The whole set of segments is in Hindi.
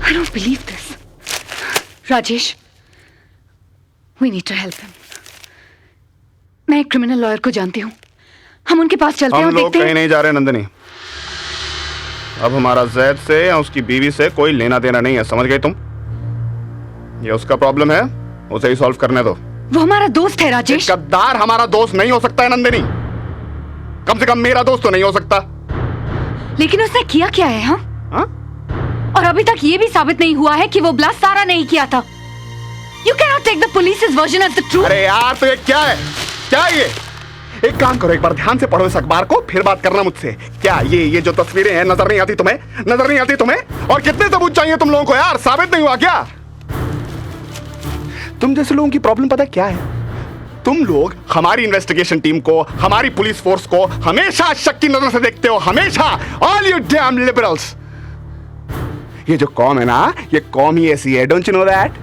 I don't believe this. Rajesh, we need to help him. मैं एक क्रिमिनल लॉयर को जानती हूँ. हम उनके पास चलते हैं और देखते हैं. हम लोग कहीं नहीं जा रहे नंदिनी. अब हमारा जैद से या उसकी बीवी से कोई लेना देना नहीं है, समझ गई तुम? ये उसका प्रॉब्लम है, उसे ही सॉल्व करने दो. वो हमारा दोस्त है राजेश. गद्दार हमारा दोस्त नहीं हो सकता है नंदिनी. कम से कम मेरा दोस्त तो नहीं हो सकता. लेकिन उसने किया क्या है? हाँ? और अभी तक ये भी साबित नहीं हुआ है कि वो ब्लास्ट सारा नहीं किया था. You cannot take the police's version as the truth. अरे यार तो ये क्या है? क्या ये? एक काम करो, एक बार ध्यान से पढ़ो इस अखबार को, फिर बात करना मुझसे. क्या ये जो तस्वीरें हैं नजर नहीं आती तुम्हें? नजर नहीं आती तुम्हें? और कितने सबूत चाहिए तुम लोगों को यार? साबित नहीं हुआ क्या? तुम जैसे लोगों की प्रॉब्लम पता क्या है? तुम लोग हमारी इन्वेस्टिगेशन टीम को, हमारी पुलिस फोर्स को हमेशा शक की नजर से देखते हो. हमेशा. All you dam liberals. ये जो कौम है ना, ये कौम ही ऐसी है. Don't you know that?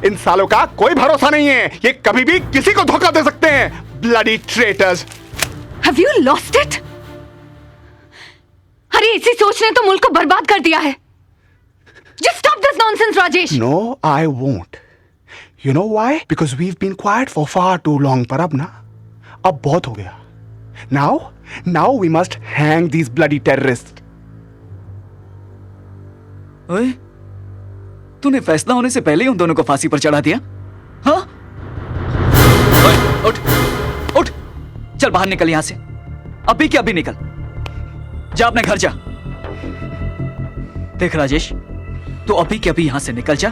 इन सालों का कोई भरोसा नहीं है. ये कभी भी किसी को धोखा दे सकते हैं. Bloody traitors. Have you lost it? अरे इसी सोच ने तो मुल्क को बर्बाद कर दिया है. Just stop this nonsense, Rajesh. No, I won't. You know why? Because we've been quiet for far too long. पर अब ना, अब बहुत हो गया. Now we must hang these bloody terrorists. ओए, तूने फैसला होने से पहले ही उन दोनों को फांसी पर चढ़ा दिया? हाँ? ओए, उठ, चल बाहर निकल यहां से. अभी के अभी निकल. जा अपने घर जा. देख राजेश, तू अभी के अभी यहां से निकल जा,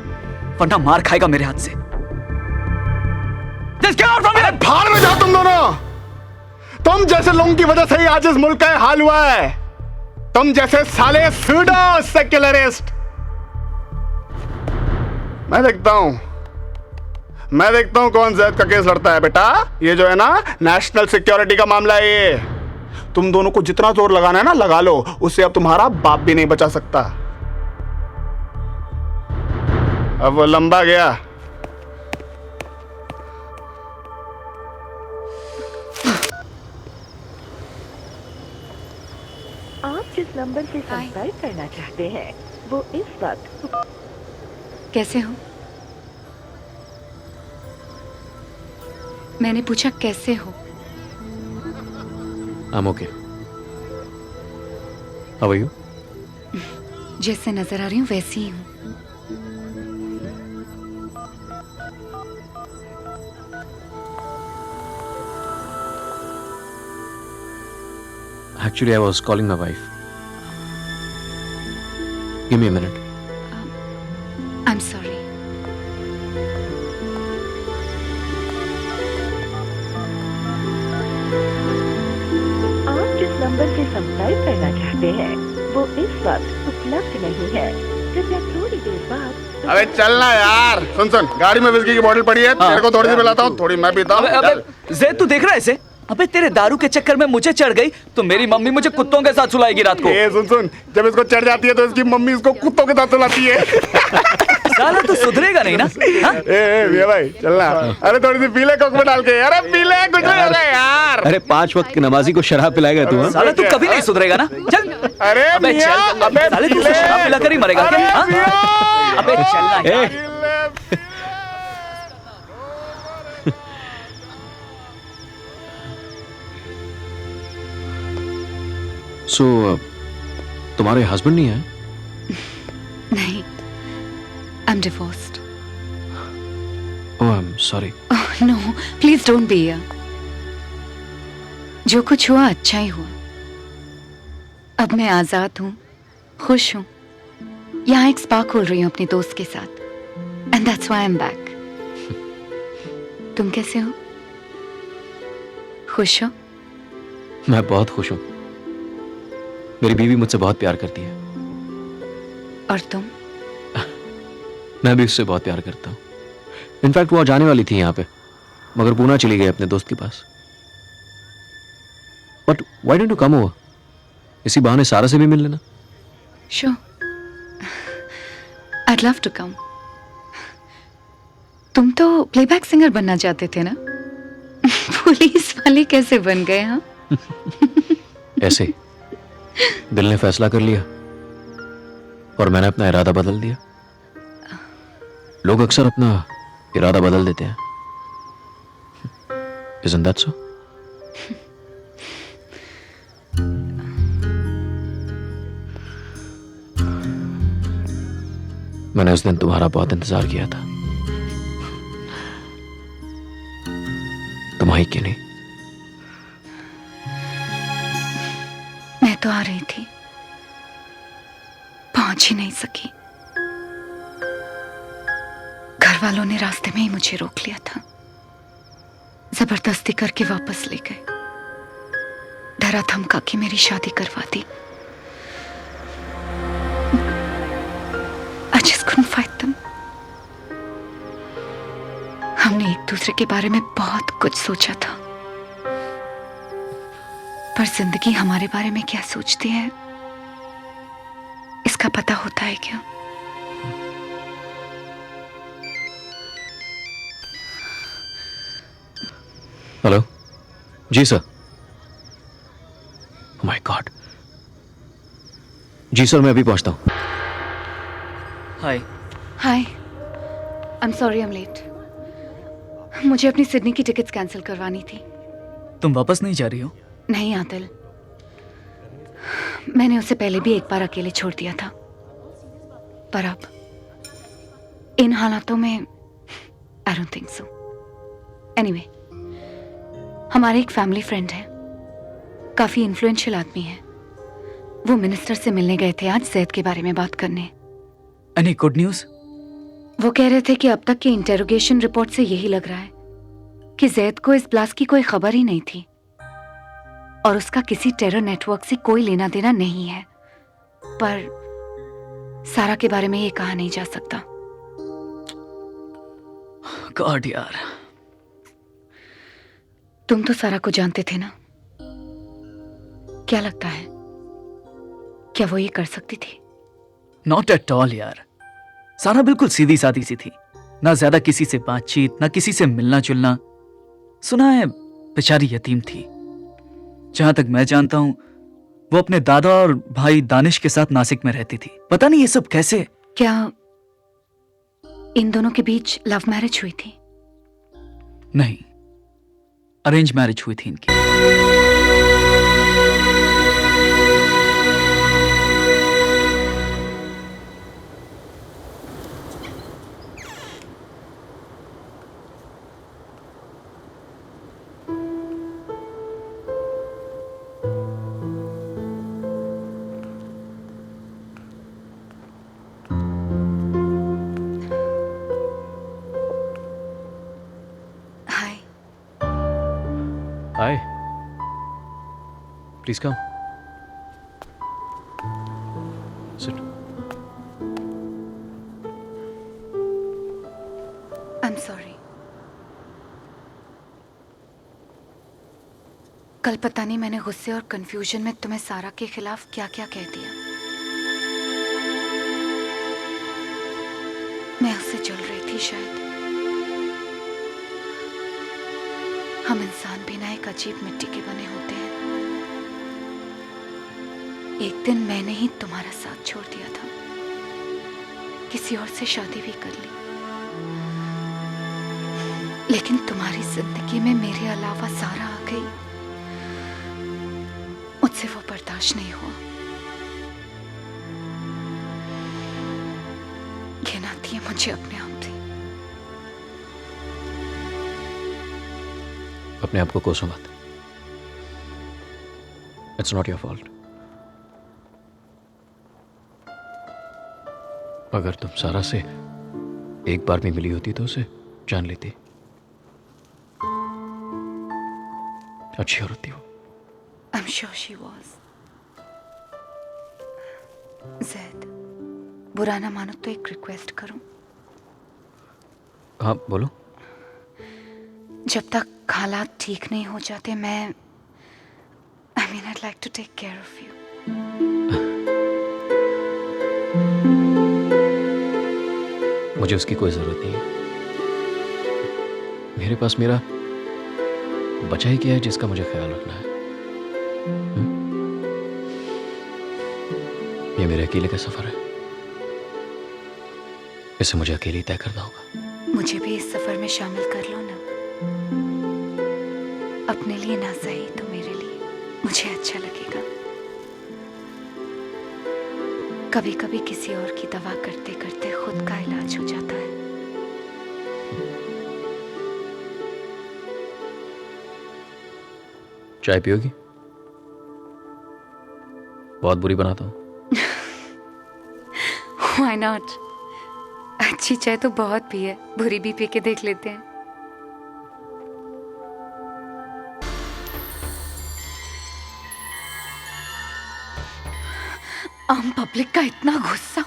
वरना मार खाएगा मेरे हाथ से. भाड़ में जाओ तुम दोनों. तुम जैसे लोगों की वजह से ही आज इस मुल्क का हाल हुआ है. तुम जैसे साले सूडो सेक्युलरिस्ट. मैं देखता हूं कौन जैद का केस लड़ता है बेटा. ये जो है ना, नेशनल सिक्योरिटी का मामला है ये. तुम दोनों को जितना जोर लगाना है ना, लगा लो. उससे अब तुम्हारा बाप भी नहीं बचा सकता. अब वो लंबा गया. आप जिस नंबर से संपर्क करना चाहते हैं वो इस वक्त. कैसे हो? मैंने पूछा कैसे हो? I'm okay. How are you? जैसे नजर आ रही हूँ वैसी ही हूँ. Actually, I was calling my wife. Give me a minute. I'm sorry. आप जिस नंबर से संपर्क करना चाहते हैं वो इस वक्त उपलब्ध नहीं है. कृपया थोड़ी देर बाद. अबे चलना यार. सुन, गाड़ी में विस्की की बोतल पड़ी है. तेरे को थोड़ी सी पिलाता हूँ, थोड़ी मैं पीता हूँ. अबे जैद, तू देख रहा है इसे? अबे तेरे दारू के चक्कर में मुझे चढ़ गई तो मेरी मम्मी मुझे कुत्तों के साथ सुलाएगी रात को. सुन, जब इसको चढ़ जाती है तो इसकी मम्मी इसको कुत्तों के साथ सुलाती है. साला तू सुधरेगा नहीं ना? भैया भाई चलना. अरे थोड़ी सी पीले कोक में डाल के. अरे पीले कुछ नहीं होगा यार. अरे 5 वक्त की नमाजी को शराब पिलाएगा तू? हाँ? साला तू कभी नहीं सुधरेगा ना. चल. अरे अबे चल. अबे साले तू शराब पिला कर ही मरेगा क्या? हाँ? अबे चलना यार. So, तुम्हारे हस्बैंड नहीं है? नहीं, I'm divorced. Oh, I'm sorry. Oh, no, please don't be here. जो कुछ हुआ अच्छा ही हुआ. अब मैं आजाद हूँ, खुश हूँ. यहाँ एक स्पा खोल रही हूँ अपने दोस्त के साथ. And that's why I'm back. तुम कैसे हो? खुश हो? मैं बहुत खुश हूँ. मेरी बीवी मुझसे बहुत प्यार करती है. और तुम? मैं भी उससे बहुत प्यार करता हूँ. इनफैक्ट वो जाने वाली थी यहाँ पे, मगर पूना चली गई अपने दोस्त के पास. But why don't you come over? इसी बहाने सारा से भी मिल लेना. Sure. I'd love to come. तुम तो प्लेबैक सिंगर बनना चाहते थे ना? पुलिस वाले कैसे बन गए? हाँ? ऐसे दिल ने फैसला कर लिया और मैंने अपना इरादा बदल दिया. लोग अक्सर अपना इरादा बदल देते हैं। Isn't that so? मैंने उस दिन तुम्हारा बहुत इंतजार किया था, तुम्हारी की नहीं। मैं तो आ रही थी, पहुंच ही नहीं सकी। घर वालों ने रास्ते में ही मुझे रोक लिया था, जबरदस्ती करके वापस ले गए, डरा धमका के मेरी शादी करवा दी। I just couldn't fight them. हमने एक दूसरे के बारे में बहुत कुछ सोचा था, पर जिंदगी हमारे बारे में क्या सोचती है इसका पता होता है क्या? हेलो जी सर। माय गॉड, जी सर मैं अभी पहुंचता हूं। Hi. Hi, I am sorry I am late. मुझे अपनी सिडनी की टिकट्स कैंसिल करवानी थी। तुम वापस नहीं जा रही हो? नहीं आदिल, मैंने उसे पहले भी एक बार अकेले छोड़ दिया था, पर अब इन हालातों में I don't think so. Anyway, हमारे एक फैमिली फ्रेंड है, काफी इन्फ्लुएंशियल आदमी है। वो मिनिस्टर से मिलने गए थे आज जैद के बारे में बात करने। Any good news? वो कह रहे थे कि अब तक के इंटेरोगेशन रिपोर्ट से यही लग रहा है कि जैद को इस ब्लास्ट की कोई खबर ही नहीं थी और उसका किसी टेरर नेटवर्क से कोई लेना देना नहीं है, पर सारा के बारे में ये कहा नहीं जा सकता। गॉड यार। तुम तो सारा को जानते थे ना, क्या लगता है क्या वो ये कर सकती थी? नॉट एट ऑल यार, सारा बिल्कुल सीधी सादी सी थी, ना ज्यादा किसी से बातचीत, ना किसी से मिलना जुलना। सुना है बेचारी यतीम थी। जहां तक मैं जानता हूं वो अपने दादा और भाई दानिश के साथ नासिक में रहती थी। पता नहीं ये सब कैसे। क्या इन दोनों के बीच लव मैरिज हुई थी? नहीं, अरेंज मैरिज हुई थी इनकी। Hi. Hi, please come sit. I am sorry. कल पता नहीं मैंने गुस्से और कंफ्यूजन में तुम्हें सारा के खिलाफ क्या क्या कह दिया। मैं उससे जल रही थी शायद। हम इंसान भी ना एक अजीब मिट्टी के बने होते हैं। एक दिन मैंने ही तुम्हारा साथ छोड़ दिया था, किसी और से शादी भी कर ली, लेकिन तुम्हारी जिंदगी में मेरे अलावा सारा आ गई। मुझसे वो बर्दाश्त नहीं हुआ। घिन आती है मुझे अपने आप से। अपने आप को कोसो मत, इट्स नॉट योर फॉल्ट। अगर तुम सारा से एक बार भी मिली होती तो उसे जान लेती। अच्छी औरत थी वो। I'm sure she was. Zaid, बुरा ना मानो तो एक रिक्वेस्ट करूं? हाँ बोलो। जब तक हालात ठीक नहीं हो जाते मैं I'd like to take care of you. मुझे उसकी कोई जरूरत नहीं है। मेरे पास मेरा बचा ही क्या है जिसका मुझे ख्याल रखना है। ये मेरे अकेले का सफर है। इसे मुझे अकेले ही तय करना होगा। मुझे भी इस सफर में शामिल कर लो ना। अपने लिए ना सही तो मेरे लिए, मुझे अच्छा लगेगा। कभी कभी किसी और की दवा करते करते खुद का इलाज हो जाता है। चाय पियोगी? बहुत बुरी बनाता हूं। Why not? अच्छी चाय तो बहुत पी है, बुरी भी पी के देख लेते हैं। आम पब्लिक का इतना गुस्सा,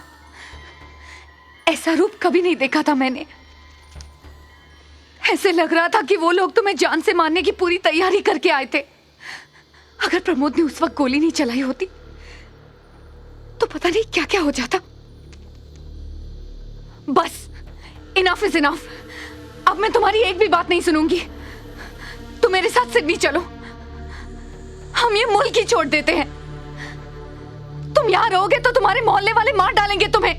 ऐसा रूप कभी नहीं देखा था मैंने। ऐसे लग रहा था कि वो लोग तुम्हें जान से मारने की पूरी तैयारी करके आए थे। अगर प्रमोद ने उस वक्त गोली नहीं चलाई होती तो पता नहीं क्या क्या हो जाता। बस, इनफ इज इनफ। अब मैं तुम्हारी एक भी बात नहीं सुनूंगी। तुम मेरे साथ सिडनी चलो, हम ये मुल्क ही छोड़ देते हैं। तुम यहां रहोगे तो तुम्हारे मोहल्ले वाले मार डालेंगे तुम्हें।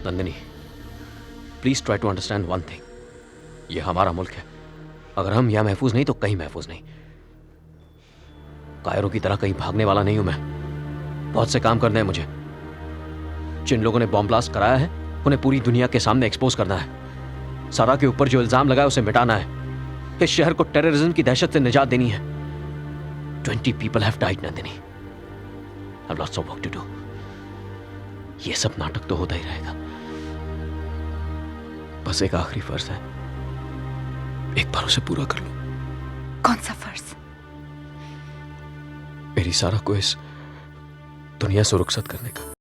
Nandini, please try to understand one thing. यह हमारा मुल्क है। अगर हम यहां महफूज नहीं तो कहीं महफूज नहीं। कायरों की तरह कहीं भागने वाला नहीं हूं मैं। बहुत से काम करने हैं मुझे। जिन लोगों ने बॉम्ब ब्लास्ट कराया है उन्हें पूरी दुनिया के सामने एक्सपोज करना है। सारा के ऊपर जो इल्जाम लगा है उसे मिटाना है। इस शहर को टेररिज्म की दहशत से निजात देनी है। 20 people have died, Nandini. I've lots of work to do. ये सब नाटक तो होता ही रहेगा। बस एक आखिरी फर्ज है, एक बार उसे पूरा कर लो। कौन सा फर्ज? मेरी सारा को इस दुनिया से रुखसत करने का।